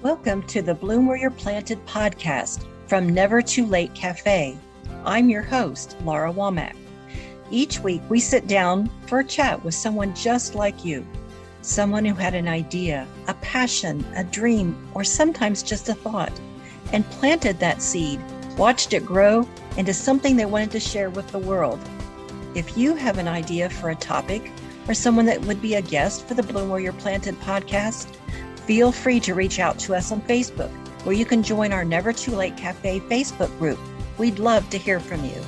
Welcome to the Bloom Where You're Planted podcast from Never Too Late Cafe. I'm your host, Laura Womack. Each week, we sit down for a chat with someone just like you, someone who had an idea, a passion, a dream, or sometimes just a thought, and planted that seed, watched it grow into something they wanted to share with the world. If you have an idea for a topic or someone that would be a guest for the Bloom Where You're Planted podcast, feel free to reach out to us on Facebook, where you can join our Never Too Late Cafe Facebook group. We'd love to hear from you.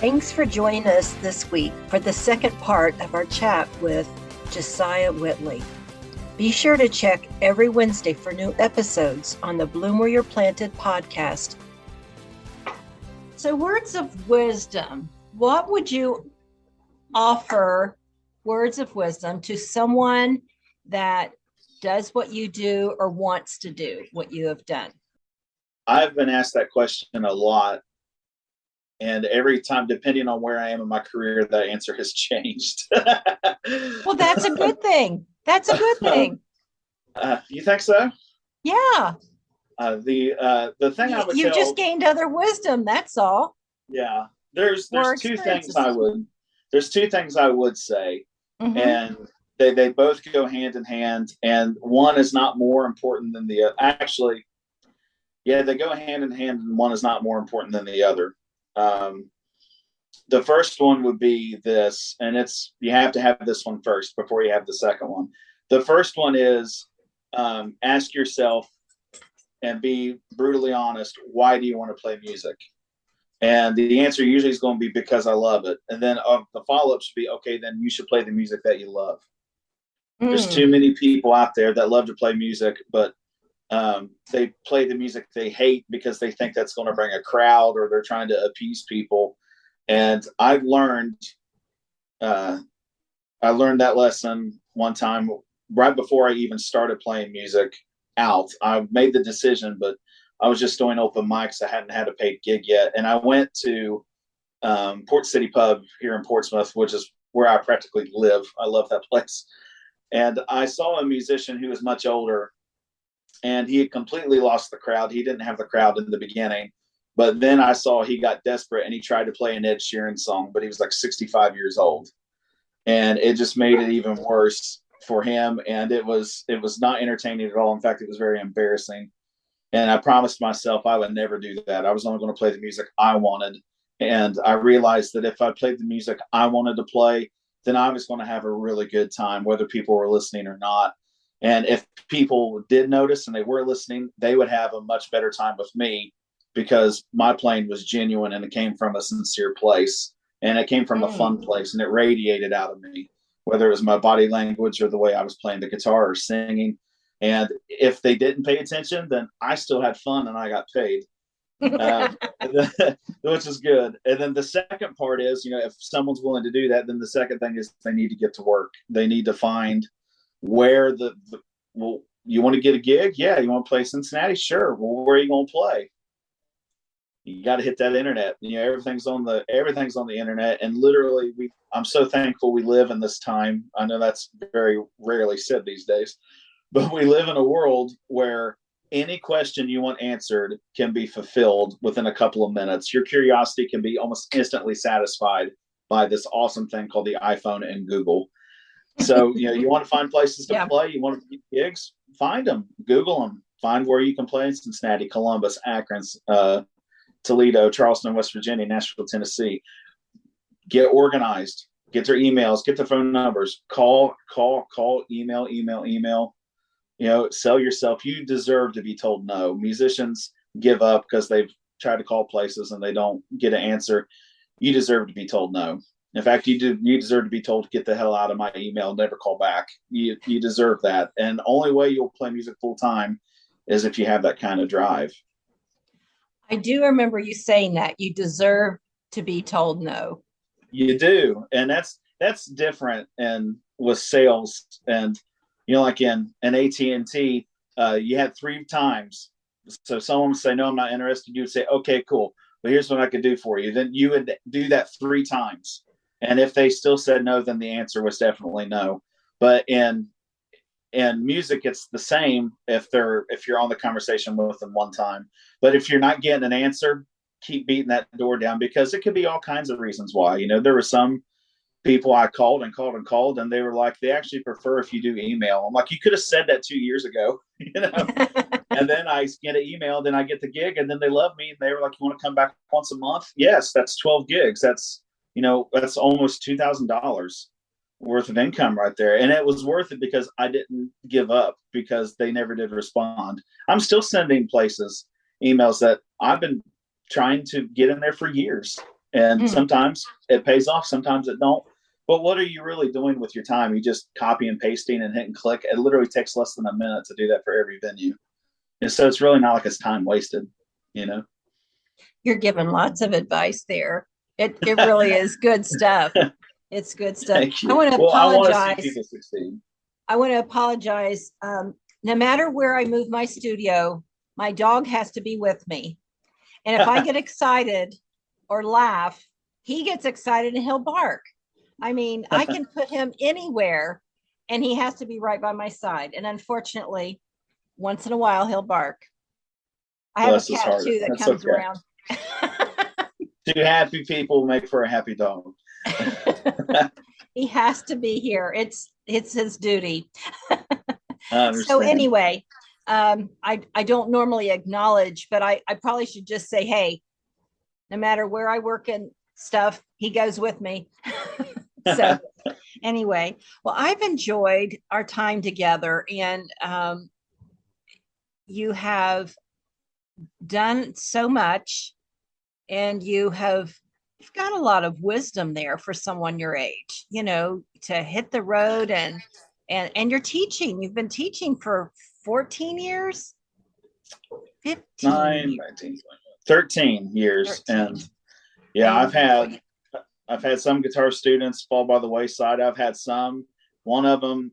Thanks for joining us this week for the second part of our chat with Josiah Whitley. Be sure to check every Wednesday for new episodes on the Bloom Where You're Planted podcast. So, words of wisdom. What would you offer words of wisdom to someone that does what you do or wants to do what you have done? I've been asked that question a lot. And every time, depending on where I am in my career, that answer has changed. Well, that's a good thing. That's a good thing. You think so? Yeah. The thing I would you tell, just gained other wisdom. That's all. yeah, there's two things I would say, and they both go hand in hand, and one is not more important than the other. Actually, yeah, they go hand in hand, and one is not more important than the other. The first one would be this, and you have to have this one first before you have the second one. The first one is ask yourself and be brutally honest, why do you want to play music? And the answer usually is going to be because I love it. And then the follow-up should be, okay, then you should play the music that you love. There's too many people out there that love to play music, but they play the music they hate because they think that's going to bring a crowd, or they're trying to appease people. And I've learned that lesson one time right before I even started playing music out. I made the decision, but I was just doing open mics. I hadn't had a paid gig yet. And I went to Port City Pub here in Portsmouth, which is where I practically live. I love that place. And I saw a musician who was much older, and he had completely lost the crowd. He didn't have the crowd in the beginning. But then I saw he got desperate, and he tried to play an Ed Sheeran song, but he was like 65 years old. And it just made it even worse for him. And it was not entertaining at all. In fact, it was very embarrassing. And I promised myself I would never do that. I was only going to play the music I wanted. And I realized that if I played the music I wanted to play, then I was going to have a really good time, whether people were listening or not. And if people did notice and they were listening, they would have a much better time with me, because my playing was genuine and it came from a sincere place, and it came from a fun place, and it radiated out of me, whether it was my body language or the way I was playing the guitar or singing. And if they didn't pay attention, then I still had fun and I got paid, which is good. And then the second part is, if someone's willing to do that, then the second thing is they need to get to work. They need to find where well, you want to get a gig? Yeah. You want to play Cincinnati? Sure. Well, where are you going to play? You got to hit that internet. Everything's on the internet. And literally, I'm so thankful we live in this time. I know that's very rarely said these days, but we live in a world where any question you want answered can be fulfilled within a couple of minutes. Your curiosity can be almost instantly satisfied by this awesome thing called the iPhone and Google. So, you want to find places to play, you want to get gigs, find them, Google them, find where you can play in Cincinnati, Columbus, Akron, Toledo, Charleston, West Virginia, Nashville, Tennessee. Get organized, get their emails, get their phone numbers, call, email. Sell yourself. You deserve to be told no. Musicians give up because they've tried to call places and they don't get an answer. You deserve to be told no. In fact, you deserve to be told to get the hell out of my email, never call back. You deserve that. And the only way you'll play music full time is if you have that kind of drive. I do remember you saying that you deserve to be told no. You do. And that's different. And with sales, and like in AT&T, you had 3 times. So someone would say, no, I'm not interested. You would say, okay, cool. But here's what I could do for you. Then you would do that 3 times. And if they still said no, then the answer was definitely no. But in and music, it's the same if you're on the conversation with them one time. But if you're not getting an answer, keep beating that door down, because it could be all kinds of reasons why. There were some people I called and called and called, and they were like, they actually prefer if you do email. I'm like, you could have said that 2 years ago. And then I get an email, then I get the gig, and then they love me, and they were like, you want to come back once a month? Yes, that's 12 gigs. That's that's almost $2,000 worth of income right there. And it was worth it because I didn't give up, because they never did respond. I'm still sending places emails that I've been trying to get in there for years. And sometimes it pays off, sometimes it don't. But what are you really doing with your time? You just copy and pasting and hit and click. It literally takes less than a minute to do that for every venue. And so it's really not like it's time wasted, You're giving lots of advice there. It really is good stuff. It's good stuff. Thank you. I want to apologize. I want to see people succeed. I want to apologize. No matter where I move my studio, my dog has to be with me. And if I get excited or laugh, he gets excited and he'll bark. I mean, I can put him anywhere and he has to be right by my side. And unfortunately, once in a while, he'll bark. I have a cat too that comes around. 2 happy people make for a happy dog. He has to be here. It's his duty. So anyway, I don't normally acknowledge, but I probably should just say, hey, no matter where I work and stuff, he goes with me. So anyway, well, I've enjoyed our time together, and you have done so much, and you've got a lot of wisdom there for someone your age, to hit the road, and you're teaching. You've been teaching for 14 years, 15 9, 19, 13 years. 13. And yeah, I've had some guitar students fall by the wayside. I've had some. One of them,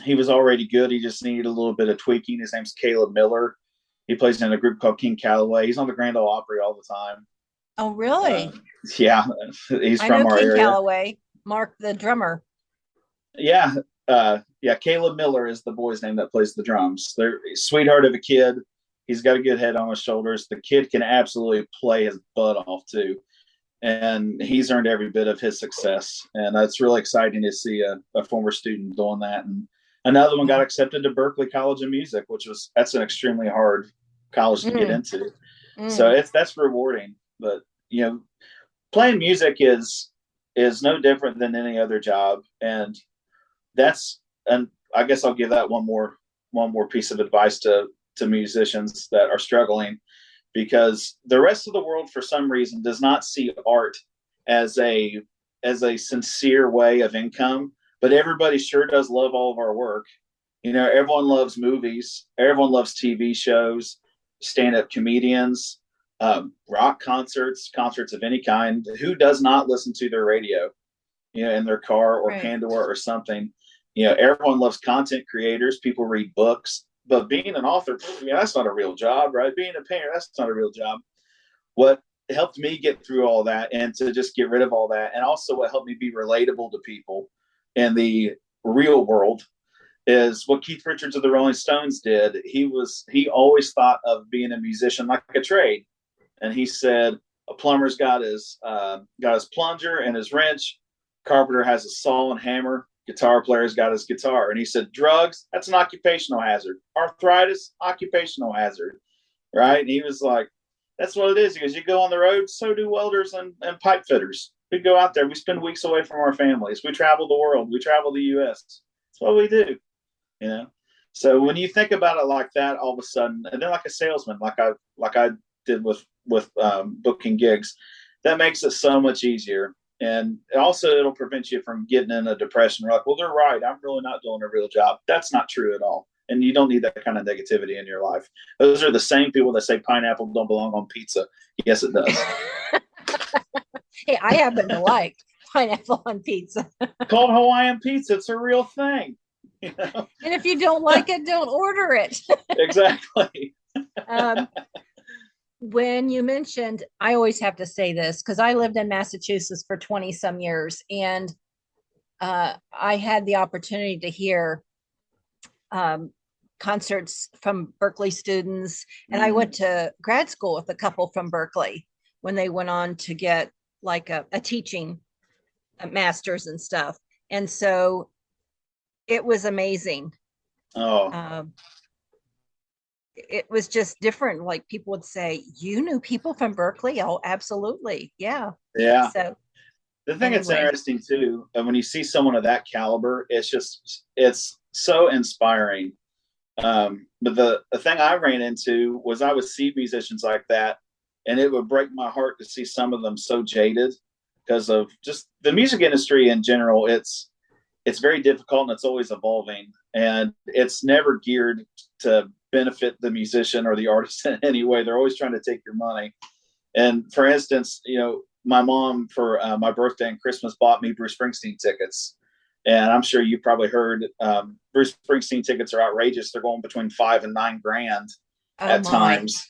he was already good. He just needed a little bit of tweaking. His name's Caleb Miller. He plays in a group called King Calloway. He's on the Grand Ole Opry all the time. Oh, really? Yeah, he's from our area. King Calloway, Mark the drummer. Yeah, Caleb Miller is the boy's name that plays the drums. They're a sweetheart of a kid. He's got a good head on his shoulders. The kid can absolutely play his butt off too. And he's earned every bit of his success. And it's really exciting to see a former student doing that. And another one got accepted to Berklee College of Music, that's an extremely hard college to get into. So that's rewarding. But playing music is no different than any other job. And I guess I'll give that one more piece of advice to musicians that are struggling, because the rest of the world, for some reason, does not see art as a sincere way of income. But everybody sure does love all of our work. Everyone loves movies. Everyone loves TV shows, stand-up comedians, rock concerts of any kind. Who does not listen to their radio, in their car or Pandora or something? Everyone loves content creators. People read books. But being an author, that's not a real job, right? Being a painter, that's not a real job. What helped me get through all that and to just get rid of all that, and also what helped me be relatable to people in the real world, is what Keith Richards of the Rolling Stones did. He always thought of being a musician like a trade. And he said, a plumber's got his plunger and his wrench. Carpenter has a saw and hammer. Guitar player's got his guitar. And he said, drugs, that's an occupational hazard. Arthritis, occupational hazard. Right? And he was like, that's what it is. He goes, you go on the road, so do welders and pipe fitters. We go out there. We spend weeks away from our families. We travel the world. We travel the U.S. That's what we do. So when you think about it like that, all of a sudden, and then like a salesman, like I did with booking gigs, that makes it so much easier. And also, it'll prevent you from getting in a depression. You're like, well, they're right. I'm really not doing a real job. That's not true at all. And you don't need that kind of negativity in your life. Those are the same people that say pineapple don't belong on pizza. Yes, it does. Hey, I happen to like pineapple on pizza. Called Hawaiian pizza. It's a real thing. And if you don't like it, don't order it. Exactly. When you mentioned, I always have to say this because I lived in Massachusetts for 20 some years, and I had the opportunity to hear concerts from Berkeley students. And I went to grad school with a couple from Berkeley when they went on to get like a teaching a master's and stuff. And so it was amazing. It was just different. Like people would say, you knew people from Berkeley? Oh, absolutely. Yeah. Yeah. So the thing that's interesting too, when you see someone of that caliber, it's so inspiring. But the thing I ran into was I would see musicians like that, and it would break my heart to see some of them so jaded because of just the music industry in general. It's very difficult and it's always evolving, and it's never geared to benefit the musician or the artist in any way. They're always trying to take your money. And for instance, my mom for my birthday and Christmas bought me Bruce Springsteen tickets. And I'm sure you probably heard Bruce Springsteen tickets are outrageous. They're going between $5,000 and $9,000 at times.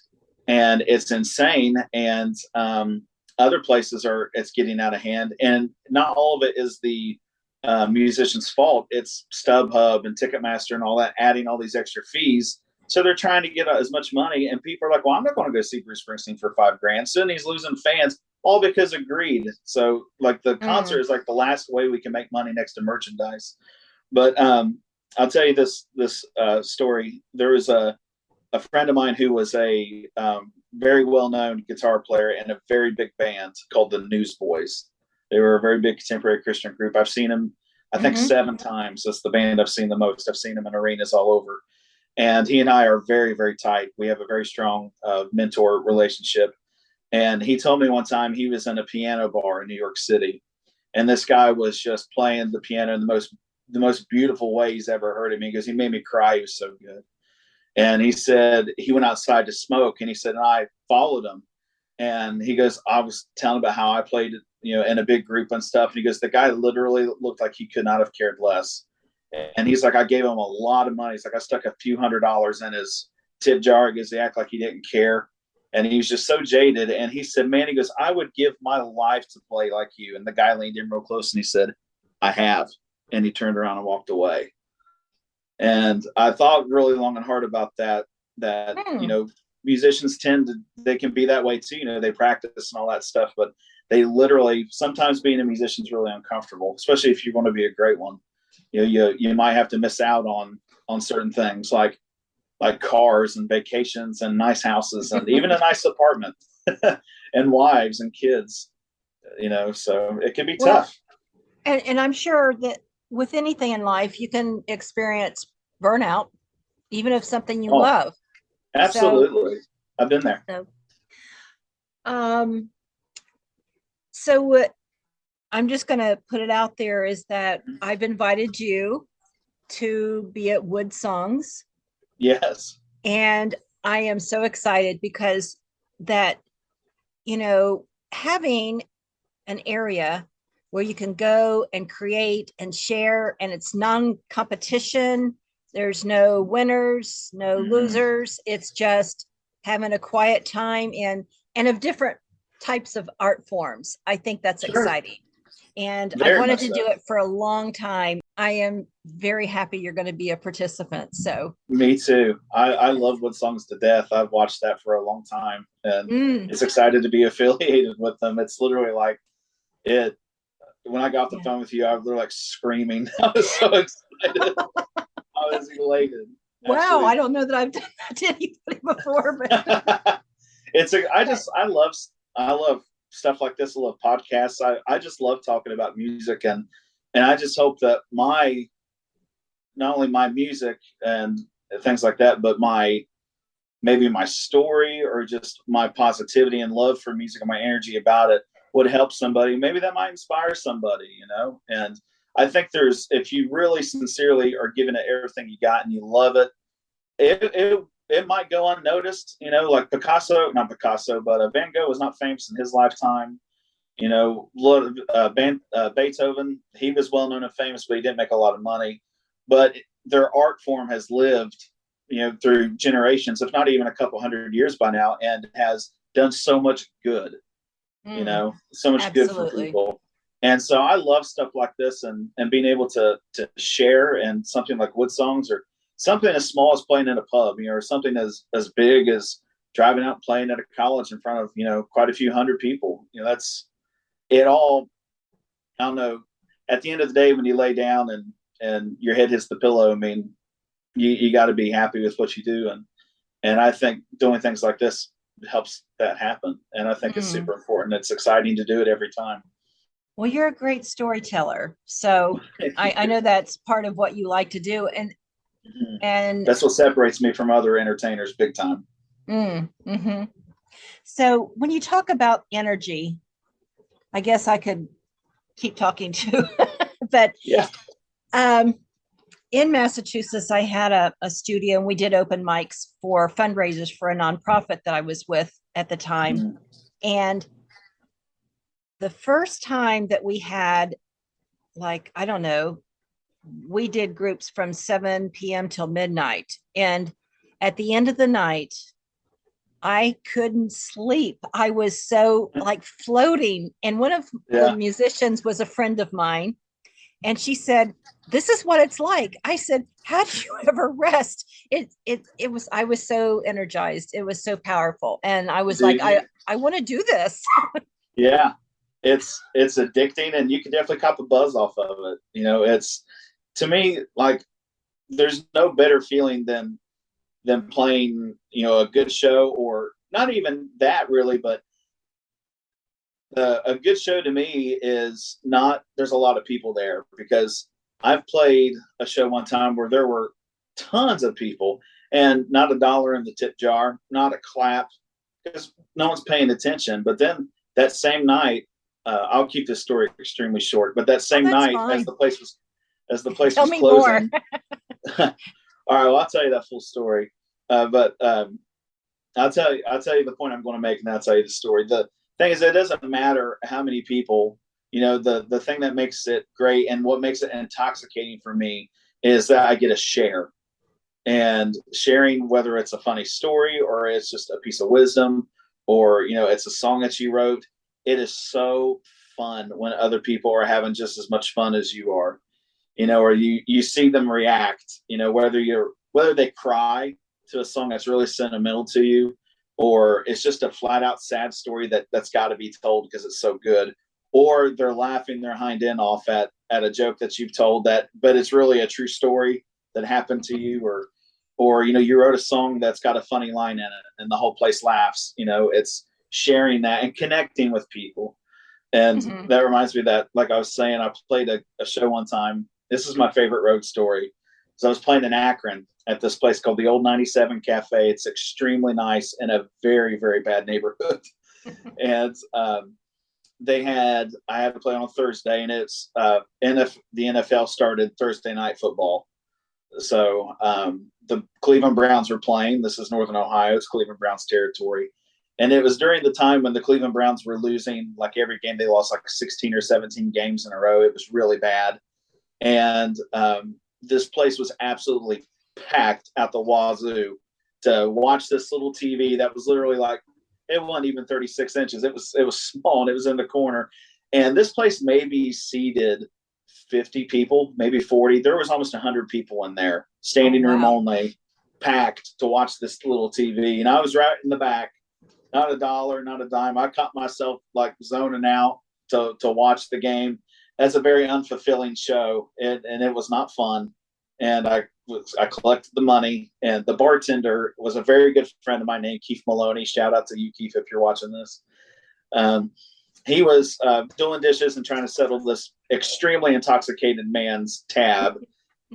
And it's insane. And other places it's getting out of hand. And not all of it is the musician's fault. It's StubHub and Ticketmaster and all that, adding all these extra fees. So they're trying to get as much money. And people are like, well, I'm not going to go see Bruce Springsteen for $5,000. Soon he's losing fans. All because of greed. So like the concert is like the last way we can make money next to merchandise. But I'll tell you this story. There was a friend of mine who was a very well-known guitar player in a very big band called the Newsboys. They were a very big contemporary Christian group. I've seen them, I think 7 times. That's the band I've seen the most. I've seen them in arenas all over. And he and I are very, very tight. We have a very strong mentor relationship. And he told me one time he was in a piano bar in New York City, and this guy was just playing the piano in the most beautiful way he's ever heard of me. He goes, he made me cry. He was so good. And he said he went outside to smoke, and he said, and I followed him. And he goes, I was telling about how I played, in a big group and stuff. And he goes, the guy literally looked like he could not have cared less. And he's like, I gave him a lot of money. He's like, I stuck a few $100s in his tip jar because he acted like he didn't care. And he was just so jaded. And he said, man, he goes, I would give my life to play like you. And the guy leaned in real close and he said, I have. And he turned around and walked away. And I thought really long and hard about that, musicians they can be that way too. They practice and all that stuff, but they literally, sometimes being a musician is really uncomfortable, especially if you want to be a great one. You might have to miss out on certain things like cars and vacations and nice houses and even a nice apartment and wives and kids, so it can be tough. And I'm sure that with anything in life, you can experience burnout, even if something you love. Absolutely. I've been there. So what I'm just going to put it out there is that I've invited you to be at Wood Songs. Yes. And I am so excited because that, having an area where you can go and create and share, and it's non-competition. There's no winners, no losers. It's just having a quiet time and of different types of art forms. I think that's exciting. And I wanted to do it for a long time. I am very happy you're going to be a participant. So me too. I love Wood Songs to death. I've watched that for a long time, and it's excited to be affiliated with them. It's literally like it. When I got off the phone with you, I was like screaming. I was so excited. I was elated. Wow, I don't know that I've done that to anybody before, but I love stuff like this. I love podcasts. I just love talking about music, and I just hope that not only my music and things like that, but maybe my story or just my positivity and love for music and my energy about it would help somebody. Maybe that might inspire somebody, and I think if you really sincerely are giving it everything you got and you love it, it might go unnoticed, like not Picasso, but Van Gogh was not famous in his lifetime. Beethoven, he was well known and famous, but he didn't make a lot of money. But their art form has lived, through generations, if not even a couple hundred years by now, and has done so much good, so much good for people. And so I love stuff like this and being able to share, and something like Wood Songs or something as small as playing in a pub, or something as big as driving out and playing at a college in front of, quite a few hundred people. That's it all. I don't know. At the end of the day, when you lay down and your head hits the pillow, I mean, you got to be happy with what you do. And I think doing things like this helps that happen. And I think it's super important. It's exciting to do it every time. Well, you're a great storyteller. So I know that's part of what you like to do. And that's what separates me from other entertainers big time. Mm-hmm. So when you talk about energy, I guess I could keep talking too. But yeah. In Massachusetts, I had a studio, and we did open mics for fundraisers for a nonprofit that I was with at the time. And the first time that we had, like, I don't know, we did groups from 7 p.m. till midnight. And at the end of the night, I couldn't sleep. I was so like floating. And one of the musicians was a friend of mine. And she said, "This is what it's like." I said, "How do you ever rest?" I was so energized. It was so powerful. And I was I want to do this. Yeah. It's addicting, and you can definitely cop a buzz off of it. It's, to me, like, there's no better feeling than playing, a good show, or not even that really, but a good show to me is not, there's a lot of people there, because I've played a show one time where there were tons of people and not a dollar in the tip jar, not a clap, because no one's paying attention. But then that same night, I'll keep this story extremely short, but that same night, fine. as the place was closing. More. All right, well, I'll tell you that full story. But I'll tell you the point I'm going to make, and I'll tell you the story. The thing is, it doesn't matter how many people, the thing that makes it great and what makes it intoxicating for me is that I get a share. And sharing, whether it's a funny story or it's just a piece of wisdom, or, it's a song that you wrote, it is so fun when other people are having just as much fun as you are, or you see them react, whether they cry to a song that's really sentimental to you, or it's just a flat out sad story that's got to be told because it's so good, or they're laughing their hind end off at a joke that you've told, but it's really a true story that happened to you, or you wrote a song that's got a funny line in it and the whole place laughs. It's sharing that and connecting with people. And that reminds me that, like I was saying, I played a show one time. This is my favorite road story. So I was playing in Akron at this place called the Old 97 Cafe. It's extremely nice in a very, very bad neighborhood. And I had to play on a Thursday, and it's the NFL started Thursday night football. So the Cleveland Browns were playing. This is Northern Ohio. It's Cleveland Browns territory. And it was during the time when the Cleveland Browns were losing, like every game. They lost like 16 or 17 games in a row. It was really bad. And this place was absolutely packed out the wazoo to watch this little TV that was literally like, it wasn't even 36 inches. It was small, and it was in the corner. And this place maybe seated 50 people, maybe 40. There was almost 100 people in there, standing room only, packed to watch this little TV. And I was right in the back, not a dollar, not a dime. I caught myself like zoning out to watch the game. That's a very unfulfilling show, and it was not fun. And I collected the money, and the bartender was a very good friend of mine named Keith Maloney. Shout out to you, Keith, if you're watching this. He was doing dishes and trying to settle this extremely intoxicated man's tab.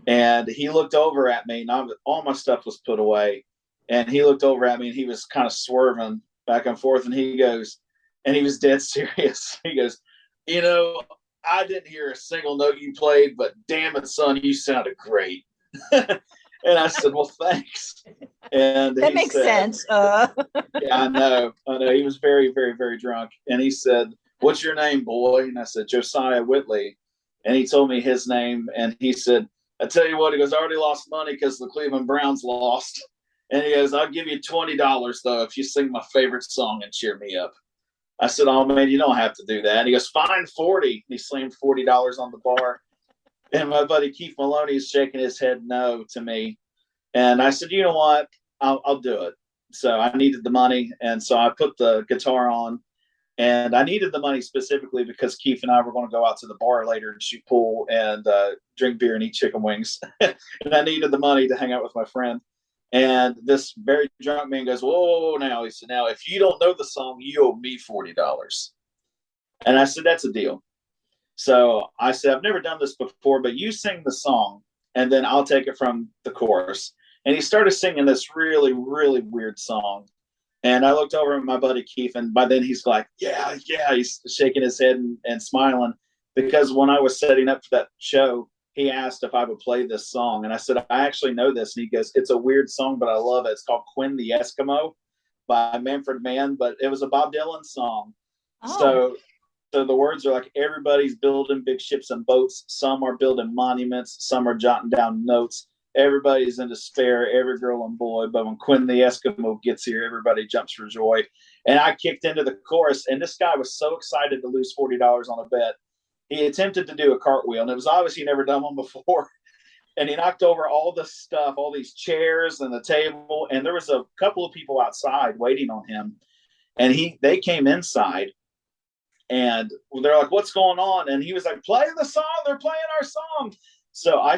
And he looked over at me, and all my stuff was put away. And he looked over at me, and he was kind of swerving back and forth. And he goes, and he was dead serious. He goes, I didn't hear a single note you played, but damn it, son, you sounded great. And I said, well, thanks. And that makes sense. Yeah, I know. He was very, very, very drunk. And he said, what's your name, boy? And I said, Josiah Whitley. And he told me his name. And he said, I tell you what, he goes, I already lost money because the Cleveland Browns lost. And he goes, I'll give you $20, though, if you sing my favorite song and cheer me up. I said, oh, man, you don't have to do that. And he goes, fine, 40. He slammed $40 on the bar. And my buddy Keith Maloney is shaking his head no to me. And I said, you know what? I'll do it. So I needed the money. And so I put the guitar on, and I needed the money specifically because Keith and I were going to go out to the bar later and shoot pool and drink beer and eat chicken wings. And I needed the money to hang out with my friend. And this very drunk man goes, whoa, now. He said, now, if you don't know the song, you owe me $40. And I said, that's a deal. So I said, I've never done this before, but you sing the song, and then I'll take it from the chorus. And he started singing this really, really weird song. And I looked over at my buddy Keith, and by then he's like, yeah, he's shaking his head and smiling. Because when I was setting up for that show, he asked if I would play this song. And I said, I actually know this. And he goes, it's a weird song, but I love it. It's called Quinn the Eskimo by Manfred Mann, but it was a Bob Dylan song. Oh. So the words are like, everybody's building big ships and boats. Some are building monuments. Some are jotting down notes. Everybody's in despair, every girl and boy. But when Quinn the Eskimo gets here, everybody jumps for joy. And I kicked into the chorus, and this guy was so excited to lose $40 on a bet. He attempted to do a cartwheel, and it was obvious he'd never done one before. And he knocked over all the stuff, all these chairs and the table. And there was a couple of people outside waiting on him. And they came inside, and they're like, what's going on? And he was like, play the song. They're playing our song. So I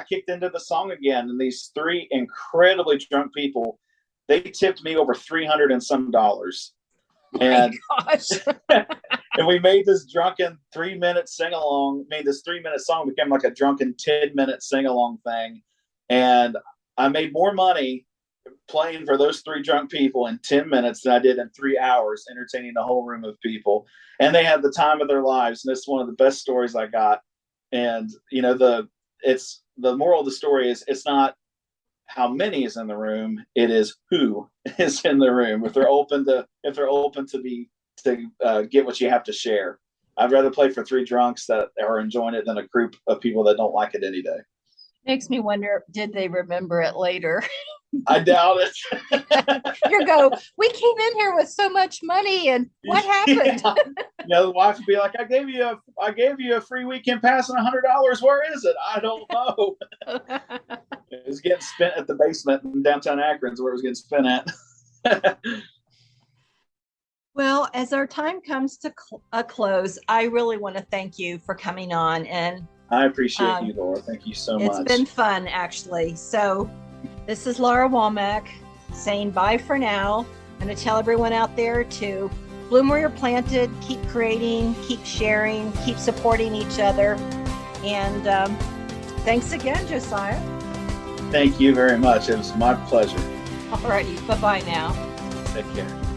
kicked into the song again. And these three incredibly drunk people, they tipped me over $300 and some. And gosh. And we made this drunken 3-minute sing-along, this 3-minute song became like a drunken 10-minute sing-along thing. And I made more money playing for those three drunk people in 10 minutes than I did in 3 hours, entertaining a whole room of people. And they had the time of their lives. And this is one of the best stories I got. And, the moral of the story is, it's not how many is in the room, it is who is in the room. If they're open to get what you have to share. I'd rather play for three drunks that are enjoying it than a group of people that don't like it any day. Makes me wonder, did they remember it later? I doubt it. You go, we came in here with so much money, and what happened? The wife would be like, I gave you a free weekend pass and $100. Where is it? I don't know. It was getting spent at the basement in downtown Akron's where it was getting spent at. Well, as our time comes to a close, I really want to thank you for coming on. And I appreciate you, Laura. Thank you so much. It's been fun, actually. So this is Laura Womack saying bye for now. I'm going to tell everyone out there to bloom where you're planted, keep creating, keep sharing, keep supporting each other. And thanks again, Josiah. Thank you very much. It was my pleasure. All righty. Bye-bye now. Take care.